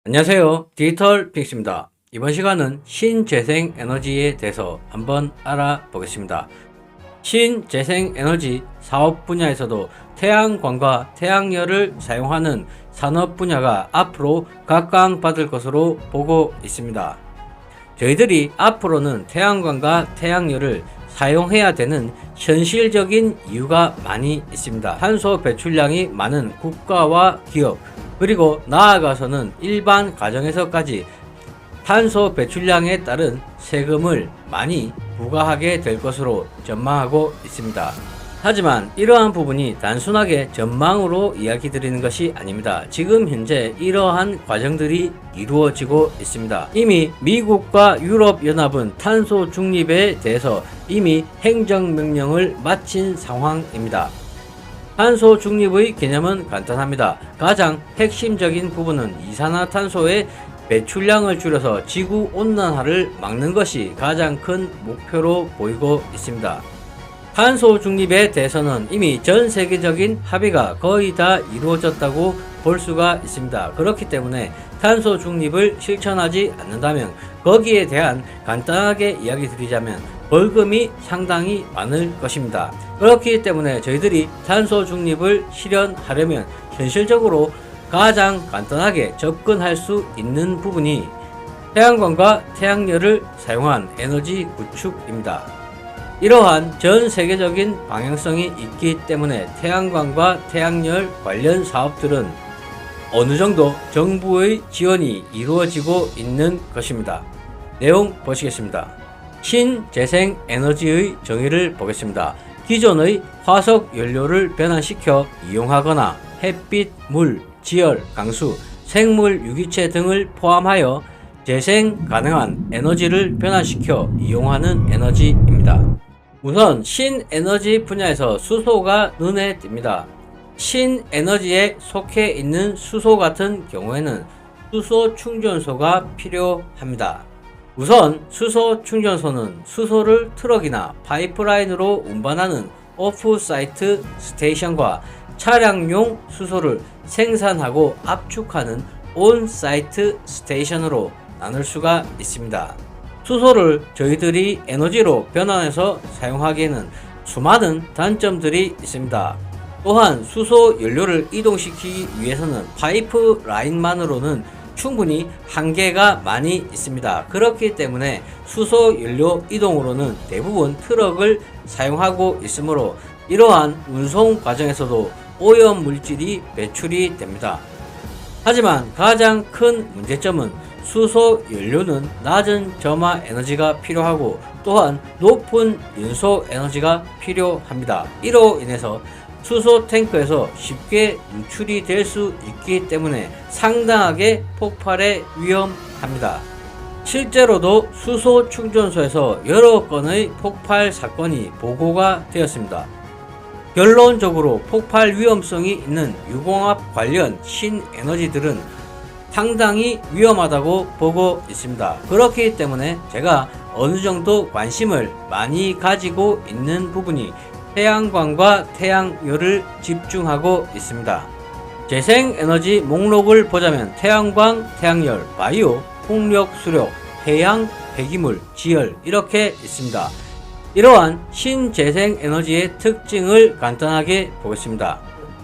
안녕하세요. 디지털 픽스입니다. 이번 시간은 신재생 에너지에 대해서 한번 알아보겠습니다. 신재생 에너지 사업 분야에서도 태양광과 태양열을 사용하는 산업 분야가 앞으로 각광받을 것으로 보고 있습니다. 저희들이 앞으로는 태양광과 태양열을 사용해야 되는 현실적인 이유가 많이 있습니다. 탄소 배출량이 많은 국가와 기업, 그리고 나아가서는 일반 가정에서까지 탄소 배출량에 따른 세금을 많이 부과하게 될 것으로 전망하고 있습니다. 하지만 이러한 부분이 단순하게 전망으로 이야기 드리는 것이 아닙니다. 지금 현재 이러한 과정들이 이루어지고 있습니다. 이미 미국과 유럽연합은 탄소 중립에 대해서 이미 행정명령을 마친 상황입니다. 탄소 중립의 개념은 간단합니다. 가장 핵심적인 부분은 이산화탄소의 배출량을 줄여서 지구 온난화를 막는 것이 가장 큰 목표로 보이고 있습니다. 탄소 중립에 대해서는 이미 전 세계적인 합의가 거의 다 이루어졌다고 볼 수가 있습니다. 그렇기 때문에 탄소 중립을 실천하지 않는다면 거기에 대한 간단하게 이야기 드리자면 벌금이 상당히 많을 것입니다. 그렇기 때문에 저희들이 탄소 중립을 실현하려면 현실적으로 가장 간단하게 접근할 수 있는 부분이 태양광과 태양열을 사용한 에너지 구축입니다. 이러한 전 세계적인 방향성이 있기 때문에 태양광과 태양열 관련 사업들은 어느 정도 정부의 지원이 이루어지고 있는 것입니다. 내용 보시겠습니다. 신재생 에너지의 정의를 보겠습니다. 기존의 화석 연료를 변환시켜 이용하거나 햇빛, 물, 지열, 강수, 생물 유기체 등을 포함하여 재생 가능한 에너지를 변환시켜 이용하는 에너지입니다. 우선 신에너지 분야에서 수소가 눈에 띕니다. 신에너지에 속해 있는 수소 같은 경우에는 수소 충전소가 필요합니다. 우선 수소 충전소는 수소를 트럭이나 파이프라인으로 운반하는 오프사이트 스테이션과 차량용 수소를 생산하고 압축하는 온사이트 스테이션으로 나눌 수가 있습니다. 수소를 저희들이 에너지로 변환해서 사용하기에는 수많은 단점들이 있습니다. 또한 수소 연료를 이동시키기 위해서는 파이프 라인만으로는 충분히 한계가 많이 있습니다. 그렇기 때문에 수소 연료 이동으로는 대부분 트럭을 사용하고 있으므로 이러한 운송 과정에서도 오염 물질이 배출이 됩니다. 하지만 가장 큰 문제점은 수소 연료는 낮은 점화 에너지가 필요하고 또한 높은 연소 에너지가 필요합니다. 이로 인해서 수소 탱크에서 쉽게 누출이 될 수 있기 때문에 상당하게 폭발에 위험합니다. 실제로도 수소 충전소에서 여러 건의 폭발 사건이 보고가 되었습니다. 결론적으로 폭발 위험성이 있는 유공합 관련 신에너지들은 상당히 위험하다고 보고 있습니다. 그렇기 때문에 제가 어느 정도 관심을 많이 가지고 있는 부분이 태양광과 태양열을 집중하고 있습니다. 재생에너지 목록을 보자면 태양광, 태양열, 바이오, 풍력, 수력, 해양, 폐기물, 지열 이렇게 있습니다. 이러한 신재생에너지의 특징을 간단하게 보겠습니다.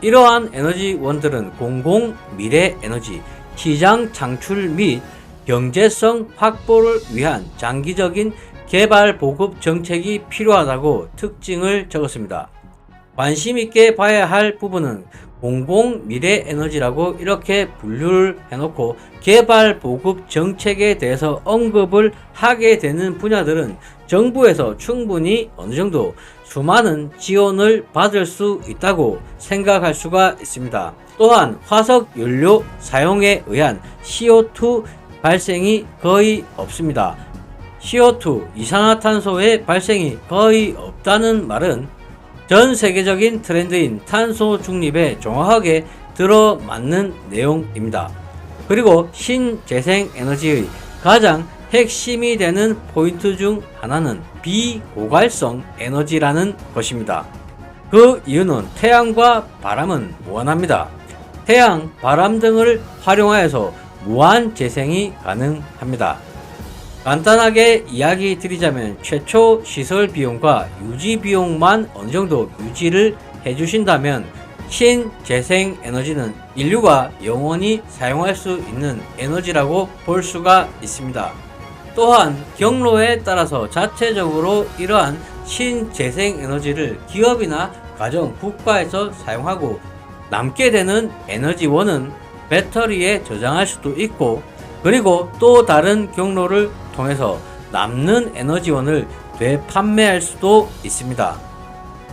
이러한 에너지원들은 공공 미래에너지, 시장 창출 및 경제성 확보를 위한 장기적인 개발 보급 정책이 필요하다고 특징을 적었습니다. 관심 있게 봐야 할 부분은 공공 미래 에너지라고 이렇게 분류를 해놓고 개발 보급 정책에 대해서 언급을 하게 되는 분야들은 정부에서 충분히 어느 정도 수많은 지원을 받을 수 있다고 생각할 수가 있습니다. 또한 화석 연료 사용에 의한 CO2 발생이 거의 없습니다. CO2 이산화탄소의 발생이 거의 없다는 말은 전 세계적인 트렌드인 탄소 중립에 정확하게 들어맞는 내용입니다. 그리고 신재생 에너지의 가장 핵심이 되는 포인트 중 하나는 비고갈성 에너지라는 것입니다. 그 이유는 태양과 바람은 무한합니다. 태양, 바람 등을 활용하여서 무한 재생이 가능합니다. 간단하게 이야기 드리자면 최초 시설 비용과 유지 비용만 어느 정도 유지를 해주신다면 신재생 에너지는 인류가 영원히 사용할 수 있는 에너지라고 볼 수가 있습니다. 또한 경로에 따라서 자체적으로 이러한 신재생 에너지를 기업이나 가정, 국가에서 사용하고 남게 되는 에너지원은 배터리에 저장할 수도 있고, 그리고 또 다른 경로를 통해서 남는 에너지원을 되판매할 수도 있습니다.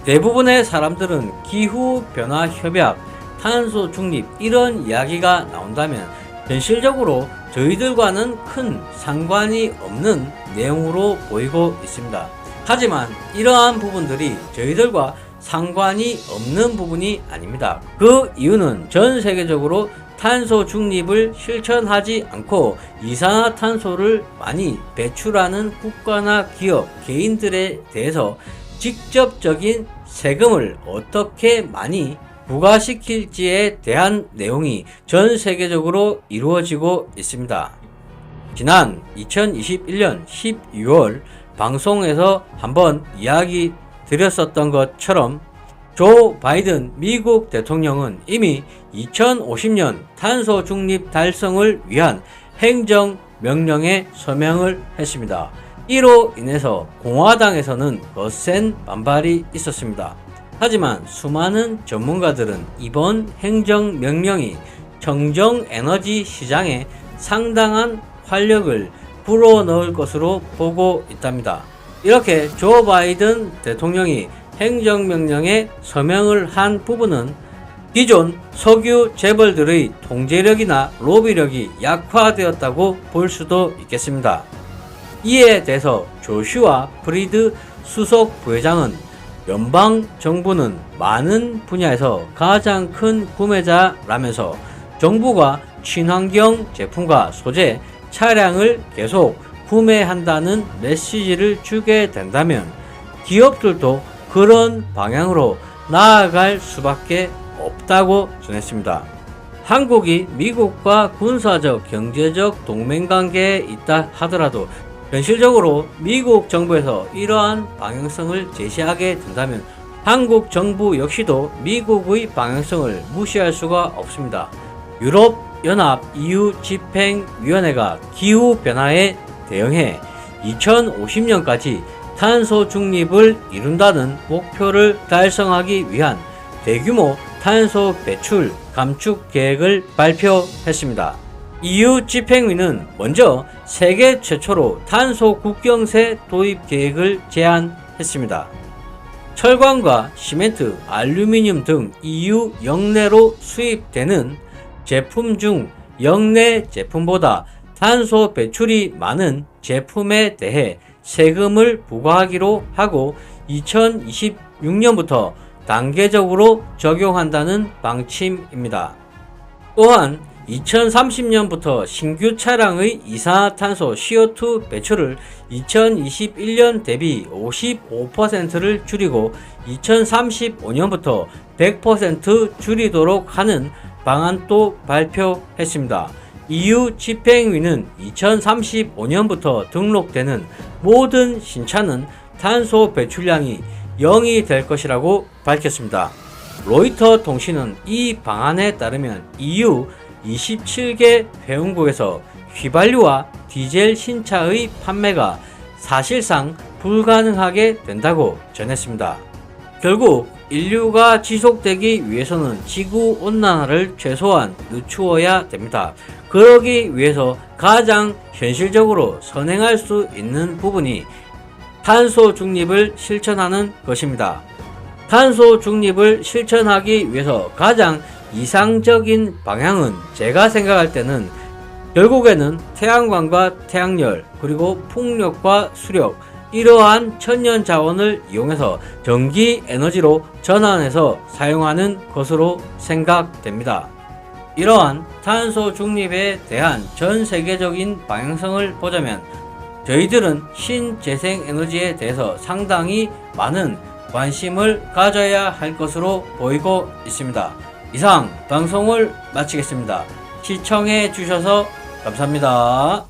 대부분의 사람들은 기후변화 협약, 탄소 중립 이런 이야기가 나온다면 현실적으로 저희들과는 큰 상관이 없는 내용으로 보이고 있습니다. 하지만 이러한 부분들이 저희들과 상관이 없는 부분이 아닙니다. 그 이유는 전 세계적으로 탄소 중립을 실천하지 않고 이산화탄소를 많이 배출하는 국가나 기업, 개인들에 대해서 직접적인 세금을 어떻게 많이 부과시킬지에 대한 내용이 전 세계적으로 이루어지고 있습니다. 지난 2021년 12월 방송에서 한번 이야기 드렸었던 것처럼 조 바이든 미국 대통령은 이미 2050년 탄소 중립 달성을 위한 행정명령에 서명을 했습니다. 이로 인해서 공화당에서는 거센 반발이 있었습니다. 하지만 수많은 전문가들은 이번 행정명령이 청정에너지 시장에 상당한 활력을 불어넣을 것으로 보고 있답니다. 이렇게 조 바이든 대통령이 행정명령에 서명을 한 부분은 기존 석유 재벌들의 통제력이나 로비력이 약화되었다고 볼 수도 있겠습니다. 이에 대해서 조슈아 프리드 수석 부회장은 연방 정부는 많은 분야에서 가장 큰 구매자라면서 정부가 친환경 제품과 소재, 차량을 계속 구매한다는 메시지를 주게 된다면 기업들도 그런 방향으로 나아갈 수밖에 없다고 전했습니다. 한국이 미국과 군사적, 경제적 동맹관계에 있다 하더라도 현실적으로 미국 정부에서 이러한 방향성을 제시하게 된다면 한국 정부 역시도 미국의 방향성을 무시할 수가 없습니다. 유럽연합 EU 집행위원회가 기후변화에 대응해 2050년까지 탄소 중립을 이룬다는 목표를 달성하기 위한 대규모 탄소 배출 감축 계획을 발표했습니다. EU 집행위는 먼저 세계 최초로 탄소 국경세 도입 계획을 제안했습니다. 철광과 시멘트, 알루미늄 등 EU 역내로 수입되는 제품 중 역내 제품보다 탄소 배출이 많은 제품에 대해 세금을 부과하기로 하고 2026년부터 단계적으로 적용한다는 방침입니다. 또한 2030년부터 신규 차량의 이산화탄소 CO2 배출을 2021년 대비 55%를 줄이고 2035년부터 100% 줄이도록 하는 방안도 발표했습니다. EU 집행위는 2035년부터 등록되는 모든 신차는 탄소 배출량이 0이 될 것이라고 밝혔습니다. 로이터 통신은 이 방안에 따르면 EU 27개 회원국에서 휘발유와 디젤 신차의 판매가 사실상 불가능하게 된다고 전했습니다. 결국 인류가 지속되기 위해서는 지구 온난화를 최소한 늦추어야 됩니다. 그러기 위해서 가장 현실적으로 선행할 수 있는 부분이 탄소 중립을 실천하는 것입니다. 탄소 중립을 실천하기 위해서 가장 이상적인 방향은 제가 생각할 때는 결국에는 태양광과 태양열, 그리고 풍력과 수력, 이러한 천연 자원을 이용해서 전기 에너지로 전환해서 사용하는 것으로 생각됩니다. 이러한 탄소 중립에 대한 전 세계적인 방향성을 보자면 저희들은 신재생 에너지에 대해서 상당히 많은 관심을 가져야 할 것으로 보이고 있습니다. 이상 방송을 마치겠습니다. 시청해 주셔서 감사합니다.